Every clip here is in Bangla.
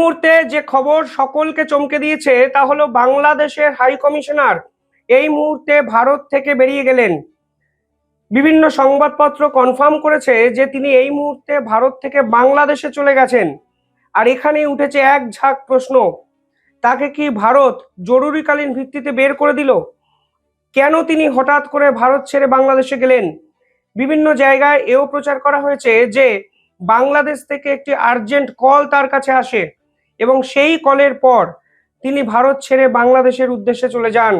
মুহূর্তে যে খবর সকলকে চমকে দিয়েছে তা হলো বাংলাদেশের হাই কমিশনার এই মুহূর্তে ভারত থেকে বেরিয়ে গেলেন। বিভিন্ন সংবাদপত্র কনফার্ম করেছে যে তিনি এই মুহূর্তে ভারত থেকে বাংলাদেশে চলে গেছেন। আর এখানেই উঠেছে এক ঝাঁক প্রশ্ন, তাকে কি ভারত জরুরিকালীন ভিত্তিতে বের করে দিল? কেন তিনি হঠাৎ করে ভারত ছেড়ে বাংলাদেশে গেলেন? বিভিন্ন জায়গায় এও প্রচার করা হয়েছে যে বাংলাদেশ থেকে একটি আর্জেন্ট কল তার কাছে আসে এবং সেই কলের পর তিনি ভারত ছেড়ে বাংলাদেশের উদ্দেশ্যে চলে যান।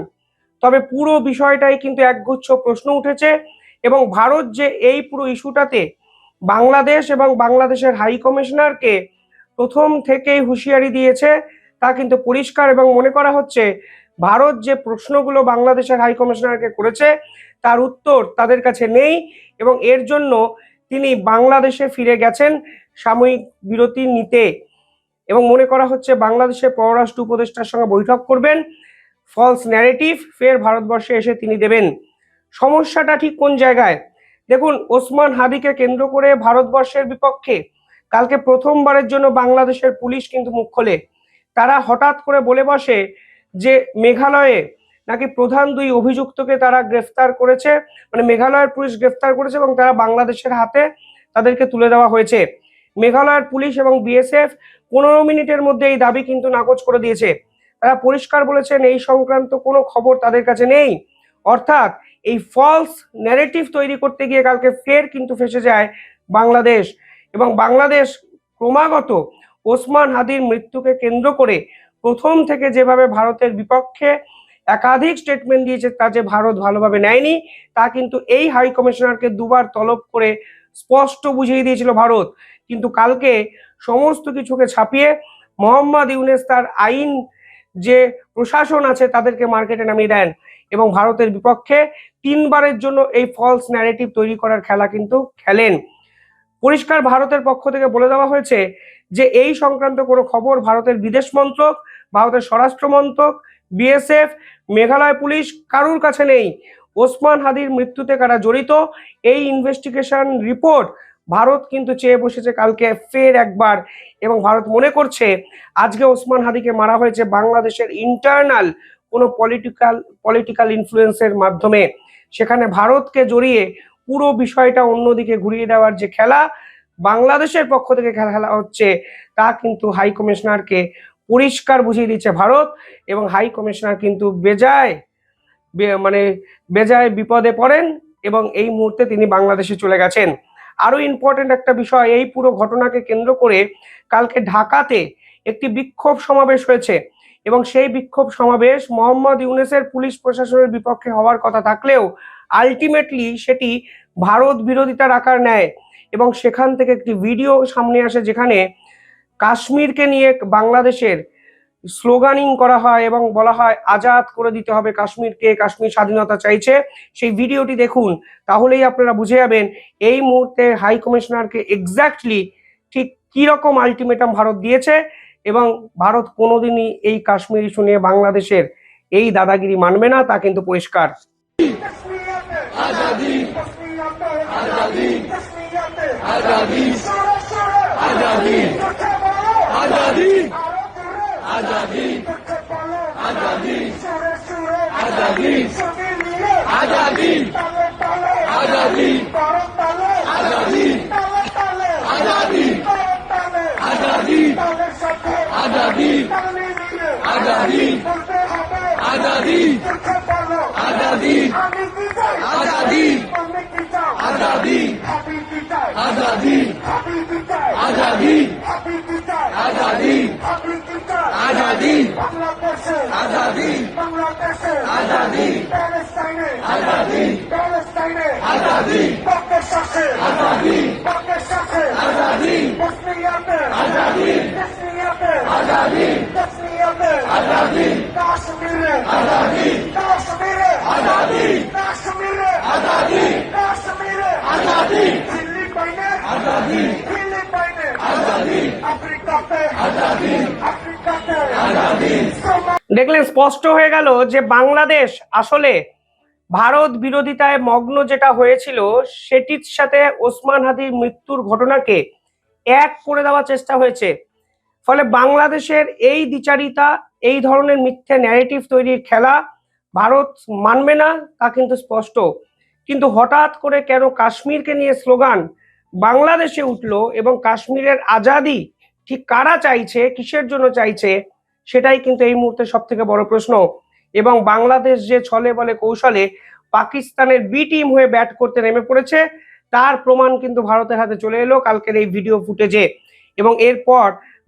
তবে পুরো বিষয়টাই কিন্তু একগুচ্ছ প্রশ্ন উঠেছে এবং ভারত যে এই পুরো ইস্যুটাতে বাংলাদেশ এবং বাংলাদেশের হাই কমিশনারকে প্রথম থেকেই হুঁশিয়ারি দিয়েছে তা কিন্তু পরিষ্কার। এবং মনে করা হচ্ছে ভারত যে প্রশ্নগুলো বাংলাদেশের হাই কমিশনারকে করেছে তার উত্তর তাদের কাছে নেই এবং এর জন্য তিনি বাংলাদেশে ফিরে গেছেন সাময়িক বিরতি নিতে। এবং মনে করা হচ্ছে বাংলাদেশের পররাষ্ট্র উপদেষ্টার সঙ্গে বৈঠক করবেন, ফলস ন্যারেটিভ ফের ভারতবর্ষে এসে তিনি দেবেন। সমস্যাটা ঠিক কোন জায়গায়? দেখুন, ওসমান হাদিকে কেন্দ্র করে ভারতবর্ষের বিপক্ষে কালকে প্রথমবারের জন্য বাংলাদেশের পুলিশ কিন্তু মুখ খোলে। তারা হঠাৎ করে বলে বসে যে মেঘালয়ে নাকি প্রধান দুই অভিযুক্তকে তারা গ্রেফতার করেছে, মানে মেঘালয়ের পুলিশ গ্রেফতার করেছে এবং তারা বাংলাদেশের হাতে তাদেরকে তুলে দেওয়া হয়েছে। মেঘালয়ের পুলিশ এবং বিএসএফ 15 মিনিটের মধ্যে এই দাবি কিন্তু নাকচ করে দিয়েছে। তারা পরিষ্কার বলেছেন এই সংক্রান্ত কোনো খবর তাদের কাছে নেই। অর্থাৎ এই ফলস ন্যারেটিভ তৈরি করতে গিয়ে কালকে ফের কিন্তু ফেঁসে যায় বাংলাদেশ। এবং বাংলাদেশ ক্রমাগত ওসমান হাদির মৃত্যুকে কেন্দ্র করে প্রথম থেকে যেভাবে ভারতের বিপক্ষে একাধিক স্টেটমেন্ট দিয়েছে তা যে ভারত ভালোভাবে নেয়নি তা কিন্তু এই হাই কমিশনারকে দুবার তলব করে স্পষ্ট বুঝিয়ে দিয়েছিল ভারত। কিন্তু কালকে সমস্ত কিছুকে ছাপিয়ে মোহাম্মদ ইউনূস তার আইন যে প্রশাসন আছে তাদেরকে মার্কেটে নামিয়ে দেন এবং ভারতের বিপক্ষে তিনবারের জন্য এই ফলস ন্যারেটিভ তৈরি করার খেলা কিন্তু খেলেন। পরিষ্কার ভারতের পক্ষ থেকে বলে দেওয়া হয়েছে যে এই সংক্রান্ত কোনো খবর ভারতের বিদেশ মন্ত্রক, ভারতের স্বরাষ্ট্র মন্ত্রক, বিএসএফ, মেঘালয় পুলিশ কারুর কাছে নেই। ওসমান হাদির মৃত্যুতে কারা জড়িত এই ইনভেস্টিগেশন রিপোর্ট ভারত কিন্তু চেয়ে বসেছে কালকে ফের একবার। এবং ভারত মনে করছে আজকে ওসমান হাদিকে মারা হয়েছে বাংলাদেশের ইন্টারনাল কোনো পলিটিক্যাল ইনফ্লুয়েন্সের মাধ্যমে। সেখানে ভারতকে জড়িয়ে পুরো বিষয়টা অন্যদিকে ঘুরিয়ে দেওয়ার যে খেলা বাংলাদেশের পক্ষ থেকে খেলা হচ্ছে তা কিন্তু হাই কমিশনারকে পরিষ্কার বুঝিয়ে দিচ্ছে ভারত। এবং হাই কমিশনার কিন্তু বেজায় বিপদে পড়েন এবং এই মুহূর্তে তিনি বাংলাদেশে চলে গেছেন। আরো ইম্পর্টেন্ট একটা বিষয়, এই পুরো ঘটনাকে কেন্দ্র করে কালকে ঢাকাতে একটি বিক্ষোভ সমাবেশ হয়েছে এবং সেই বিক্ষোভ সমাবেশ মোহাম্মদ ইউনূসের পুলিশ প্রশাসনের বিপক্ষে হওয়ার কথা থাকলেও আলটিমেটলি সেটি ভারত বিরোধিতার আকার নেয় এবং সেখান থেকে একটি ভিডিও সামনে আসে যেখানে কাশ্মীরকে নিয়ে বাংলাদেশের স্লোগানিং করা হয় এবং বলা হয় আজাদ করে দিতে হবে কাশ্মীরকে, কাশ্মীর স্বাধীনতা চাইছে। সেই ভিডিওটি দেখুন, তাহলেই আপনারা বুঝে যাবেন এই মুহূর্তে হাই কমিশনারকে এক্স্যাক্টলি ঠিক কি রকম আলটিমেটাম ভারত দিয়েছে এবং ভারত কোনোদিনই এই কাশ্মীর ইস্যু নিয়ে বাংলাদেশের এই দাদাগিরি মানবে না, তা কিন্তু পরিষ্কার। দেখলেন, স্পষ্ট হয়ে গেল যে বাংলাদেশ আসলে ভারত বিরোধিতায় মগ্ন যেটা হয়েছিল সেটির সাথে ওসমান হাদির মৃত্যুর ঘটনাকে এক করে দেওয়ার চেষ্টা হয়েছে। ফলে বাংলাদেশের এই দ্বিচারিতা, এই ধরনের মিথ্যে ন্যারেটিভ তৈরির খেলা ভারত মানবে না, তা কিন্তু স্পষ্ট। কিন্তু হঠাৎ করে কেন কাশ্মীরকে নিয়ে স্লোগান বাংলাদেশে উঠলো, এবং কাশ্মীরের আজাদি ঠিক কারা চাইছে, কিসের জন্য চাইছে, সেটাই কিন্তু এই মুহূর্তে সব থেকে বড় প্রশ্ন। এবং বাংলাদেশ যে ছলে বলে কৌশলে পাকিস্তানের বি টিম হয়ে ব্যাট করতে নেমে পড়েছে, তার প্রমাণ কিন্তু ভারতের হাতে চলে এলো কালকের এই ভিডিও ফুটেজে। এবং এরপর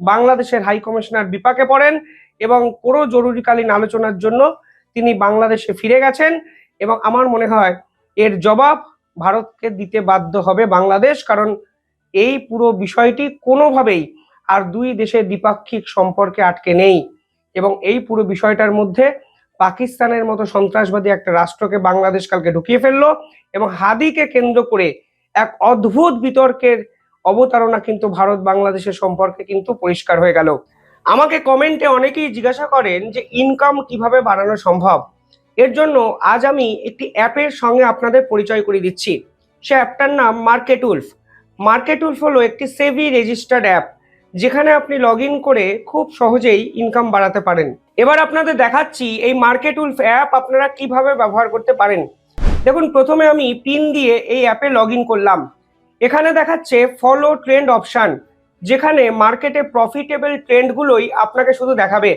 বাংলাদেশের হাই কমিশনার বিপাকে পড়েন এবং পুরো জরুরিকালীন আলোচনার জন্য তিনি বাংলাদেশে ফিরে গেছেন। এবং আমার মনে হয় এর জবাব ভারতকে দিতে বাধ্য হবে বাংলাদেশ, কারণ এই পুরো বিষয়টি কোনোভাবেই আর দুই দেশের দ্বিপাক্ষিক সম্পর্কে আটকে নেই। এবং এই পুরো বিষয়টার মধ্যে পাকিস্তানের মতো সন্ত্রাসবাদী একটা রাষ্ট্রকে বাংলাদেশ কালকে ঢুকিয়ে ফেললো, এবং হাদিকে কেন্দ্র করে এক অদ্ভুত বিতর্কের অবতারণা কিন্তু ভারত বাংলাদেশের সম্পর্কে কিন্তু পরিষ্কার হয়ে গেল। আমাকে কমেন্টে অনেকেই জিজ্ঞাসা করেন যে ইনকাম কিভাবে বাড়ানো সম্ভব। এর জন্য আজ আমি একটি অ্যাপের সঙ্গে আপনাদের পরিচয় করিয়ে দিচ্ছি। সে অ্যাপটার নাম মার্কেট উলফ। মার্কেট উলফ হলো একটি সেবি রেজিস্টার্ড অ্যাপ, যেখানে আপনি লগ ইন করে খুব সহজেই ইনকাম বাড়াতে পারেন। এবার আপনাদের দেখাচ্ছি এই মার্কেট উলফ অ্যাপ আপনারা কিভাবে ব্যবহার করতে পারেন। দেখুন, প্রথমে আমি পিন দিয়ে এই অ্যাপে লগ ইন করলাম। এখানে দেখাচ্ছে ফলো ট্রেন্ড অপশান, যেখানে মার্কেটে প্রফিটেবল ট্রেন্ডগুলোই আপনাকে শুধু দেখাবে।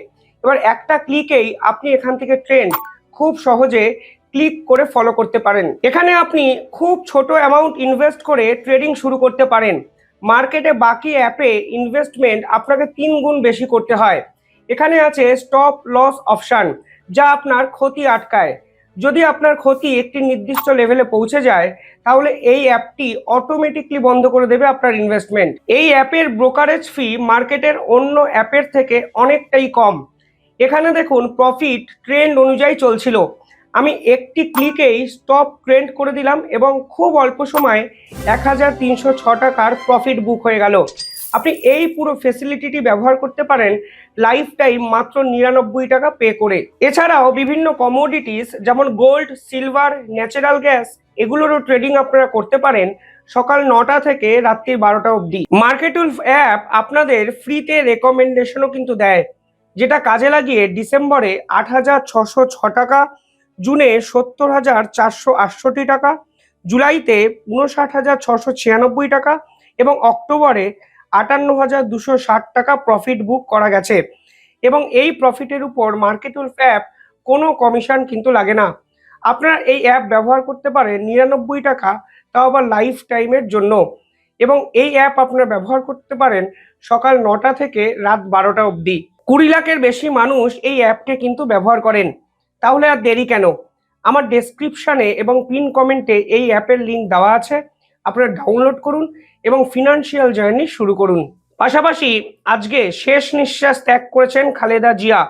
এবার একটা ক্লিকেই আপনি এখান থেকে ট্রেন্ড খুব সহজে ক্লিক করে ফলো করতে পারেন। এখানে আপনি খুব ছোট অ্যামাউন্ট ইনভেস্ট করে ট্রেডিং শুরু করতে পারেন। মার্কেটে বাকি অ্যাপে ইনভেস্টমেন্ট আপনাকে 3 গুণ বেশি করতে হয়। এখানে আছে স্টপ লস অপশান, যা আপনার ক্ষতি আটকায়। যদি আপনার ক্ষতি একটি নির্দিষ্ট লেভেলে পৌঁছে যায়, তাহলে এই অ্যাপটি অটোমেটিকলি বন্ধ করে দেবে আপনার ইনভেস্টমেন্ট। এই অ্যাপের ব্রোকারেজ ফি মার্কেটের অন্য অ্যাপের থেকে অনেকটাই কম। এখানে দেখুন প্রফিট ট্রেন্ড অনুযায়ী চলছিল। আমি একটি ক্লিকেই স্টপ ট্রেন্ড করে দিলাম এবং খুব অল্প সময়ে 1306 টাকার প্রফিট বুক হয়ে গেল। আপনি এই পুরো ফেসিলিটিটি ব্যবহার করতে পারেন লাইফ টাইম মাত্র 99 টাকা পে করে। এছাড়াও বিভিন্ন কমোডিটিস যেমন গোল্ড, সিলভার, ন্যাচারাল গ্যাস, এগুলোরও ট্রেডিং আপনারা করতে পারেন সকাল 9টা থেকে রাত্রি 12টা অবধি। মার্কেট উলফ অ্যাপ আপনাদের ফ্রিতে রেকমেন্ডেশনও কিন্তু দেয়, যেটা কাজে লাগিয়ে ডিসেম্বরে 8,606 টাকা, জুনে 70,468 টাকা, জুলাইতে 59,696 টাকা এবং অক্টোবরে 58,260 টাকা প্রফিট বুক করা গেছে। এবং এই প্রফিটের উপর মার্কেট উলফ অ্যাপ কোনো কমিশন কিন্তু লাগে না। আপনারা এই অ্যাপ ব্যবহার করতে পারেন 99 টাকা, তাও আবার লাইফ টাইমের জন্য। এবং এই অ্যাপ আপনারা ব্যবহার করতে পারেন সকাল 9টা থেকে রাত 12টা অবধি। 20 লাখের বেশি মানুষ এই অ্যাপকে কিন্তু ব্যবহার করেন। তাহলে আর দেরি কেন? আমার ডেসক্রিপশানে এবং পিন কমেন্টে এই অ্যাপের লিঙ্ক দেওয়া আছে, আপনারা ডাউনলোড করুন এবং ফিনান্সিয়াল জার্নি শুরু করুন। পাশাপাশি আজকে শেষ নিঃশ্বাস ত্যাগ করেছেন খালেদা জিয়া,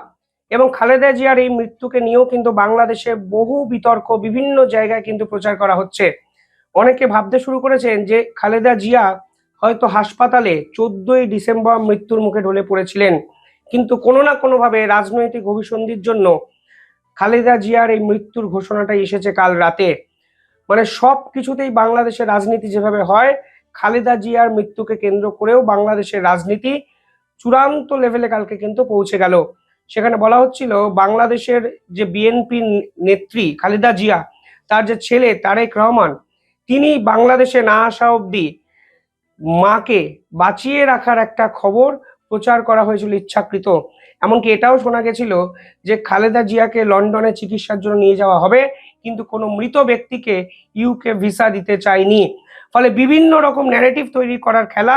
এবং খালেদা জিয়ার এই মৃত্যুকে নিয়েও কিন্তু বাংলাদেশে বহু বিতর্ক বিভিন্ন জায়গায় কিন্তু প্রচার করা হচ্ছে। অনেকে ভাবতে শুরু করেছেন যে খালেদা জিয়া হয়তো হাসপাতালে 14ই ডিসেম্বর মৃত্যুর মুখে ঢলে পড়েছিলেন, কিন্তু কোনো না কোনোভাবে রাজনৈতিক অভিসন্ধির জন্য খালেদা জিয়ার এই মৃত্যুর ঘোষণাটাই এসেছে কাল রাতে। মানে সব কিছুতেই বাংলাদেশের রাজনীতি যেভাবে হয়, খালেদা জিয়ার মৃত্যুকে কেন্দ্র করেও বাংলাদেশের রাজনীতি চূড়ান্ত লেভেলে কালকে কিন্তু পৌঁছে গেল। সেখানে বলা হচ্ছিল বাংলাদেশের যে বিএনপি নেত্রী খালেদা জিয়া, তার যে ছেলে তারেক রহমান, তিনি বাংলাদেশে না আসা অবধি মাকে বাঁচিয়ে রাখার একটা খবর প্রচার করা হয়েছিল ইচ্ছাকৃত। এমনকি এটাও শোনা গেছিল যে খালেদা জিয়াকে লন্ডনে চিকিৎসার জন্য নিয়ে যাওয়া হবে, কিন্তু কোনো মৃত ব্যক্তিকে ইউকে ভিসা দিতে চায়নি। ফলে বিভিন্ন রকম ন্যারেটিভ তৈরি করার খেলা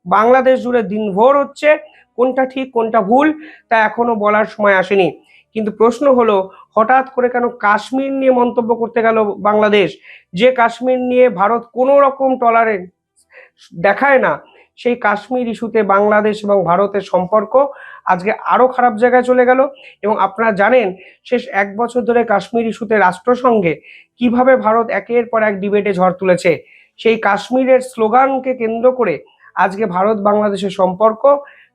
বাংলাদেশ জুড়ে দিনভর হচ্ছে। কোনটা ঠিক কোনটা ভুল তা এখনো বলার সময় আসেনি। কিন্তু প্রশ্ন হলো, হঠাৎ করে কেন কাশ্মীর নিয়ে মন্তব্য করতে গেল বাংলাদেশ? যে কাশ্মীর নিয়ে ভারত কোনো রকম টলারেন্স দেখায় না, সেই কাশ্মীর ইস্যুতে বাংলাদেশ এবং ভারতের সম্পর্ক আজকে আরো খারাপ জায়গায় চলে গেল। এবং আপনারা জানেন শেষ 1 বছর ধরে কাশ্মীর ইস্যুতে রাষ্ট্রসংঘে কিভাবে ভারত একের পর এক ডিবেটে ঝড় তুলেছে। সেই কাশ্মীরের স্লোগানকে কেন্দ্র করে আজকে ভারত বাংলাদেশের সম্পর্ক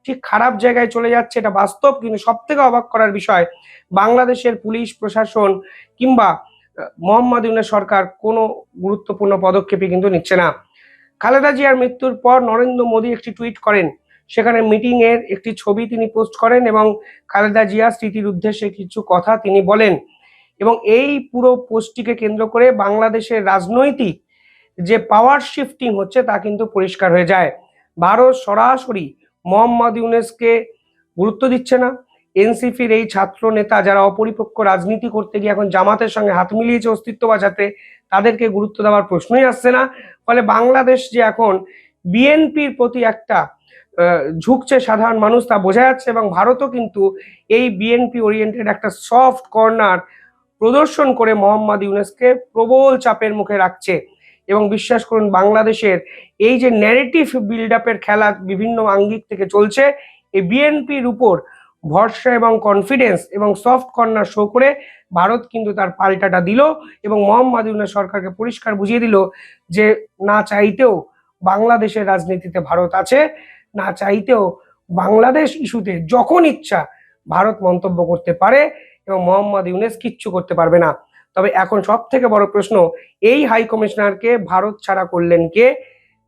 ঠিক খারাপ জায়গায় চলে যাচ্ছে, এটা বাস্তব। কিন্তু সব থেকে অবাক করার বিষয়, বাংলাদেশের পুলিশ প্রশাসন কিংবা মোহাম্মদ ইউনূস সরকার কোনো গুরুত্বপূর্ণ পদক্ষেপই কিন্তু নিচ্ছে না। খালেদা জিয়ার মৃত্যুর পর নরেন্দ্র মোদী একটি টুইট করেন, সেখানে মিটিং এর একটি ছবি তিনি পোস্ট করেন এবং খালেদা জিয়া স্মৃতির উদ্দেশ্যে কিছু কথা তিনি বলেন। এবং এই পুরো পোস্টটিকে কেন্দ্র করে বাংলাদেশের রাজনৈতিক যে পাওয়ার শিফটিং হচ্ছে তা কিন্তু পরিষ্কার হয়ে যায়। ভারত সরাসরি মোহাম্মদ ইউনূসকে গুরুত্ব দিচ্ছে না। এনসিপির এই ছাত্র নেতা যারা অপরিপক্ক রাজনীতি করতে গিয়ে এখন জামাতের সঙ্গে হাত মিলিয়েছে অস্তিত্ব বাঁচাতে, তাদেরকে গুরুত্ব দেওয়ার প্রশ্নই আসছে না। ফলে বাংলাদেশ যে এখন বিএনপির প্রতি একটা ঝুঁকছে সাধারণ মানুষ তা বোঝা যাচ্ছে। এবং ভারতও কিন্তু এই বিএনপি ওরিয়েন্টেড একটা সফট কর্নার প্রদর্শন করে মোহাম্মদ ইউনূসকে প্রবল চাপের মুখে রাখছে। এবং বিশ্বাস করুন, বাংলাদেশের এই যে ন্যারেটিভ বিল্ড আপের খেলা বিভিন্ন আঙ্গিক থেকে চলছে, এই বিএনপির উপর ভরসা এবং কনফিডেন্স এবং সফট কর্নার শো করে ভারত কিন্তু তার পাল্টাটা দিল এবং মোহাম্মদ ইউনূস সরকারকে পরিষ্কার বুঝিয়ে দিল যে না চাইতেও বাংলাদেশের রাজনীতিতে ভারত আছে, না চাইতেও বাংলাদেশ ইস্যুতে যখন ইচ্ছা ভারত মন্তব্য করতে পারে এবং মোহাম্মদ ইউনূস কিচ্ছু করতে পারবে না। তবে এখন সব থেকে বড় প্রশ্ন, এই হাই কমিশনারকে ভারত ছাড়া করলেন কে?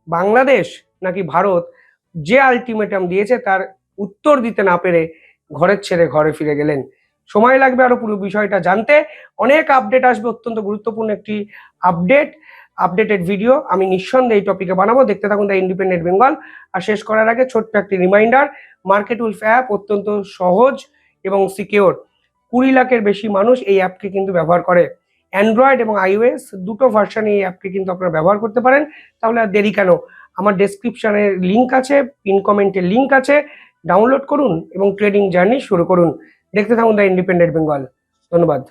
বাংলাদেশ নাকি ভারত? যে আলটিমেটাম দিয়েছে তার উত্তর দিতে না পেরে ঘরের ছেড়ে ঘরে ফিরে গেলেন। সময় লাগবে আরো পুরো বিষয়টা জানতে। অনেক আপডেট আসবে, অত্যন্ত গুরুত্বপূর্ণ একটি আপডেটেড ভিডিও আমি নিঃসন্দেহে এই টপিকে বানাবো। দেখতে থাকুন দ্য ইন্ডিপেন্ডেন্ট বেঙ্গল। আর শেষ করার আগে ছোট্ট একটি রিমাইন্ডার, মার্কেট উলফ অ্যাপ অত্যন্ত সহজ এবং সিকিওর। 20 লাখের বেশি মানুষ এই অ্যাপকে কিন্তু ব্যবহার করে। অ্যান্ড্রয়েড এবং iOS দুটো ভার্সানে এই অ্যাপকে কিন্তু আপনারা ব্যবহার করতে পারেন। তাহলে আর দেরি কেন, আমার ডেসক্রিপশনের লিঙ্ক আছে, পিন কমেন্টের লিঙ্ক আছে, ডাউনলোড করুন এবং ট্রেডিং জার্নি শুরু করুন। দেখতে থাকুন দ্য ইন্ডিপেন্ডেন্ট বেঙ্গল। ধন্যবাদ।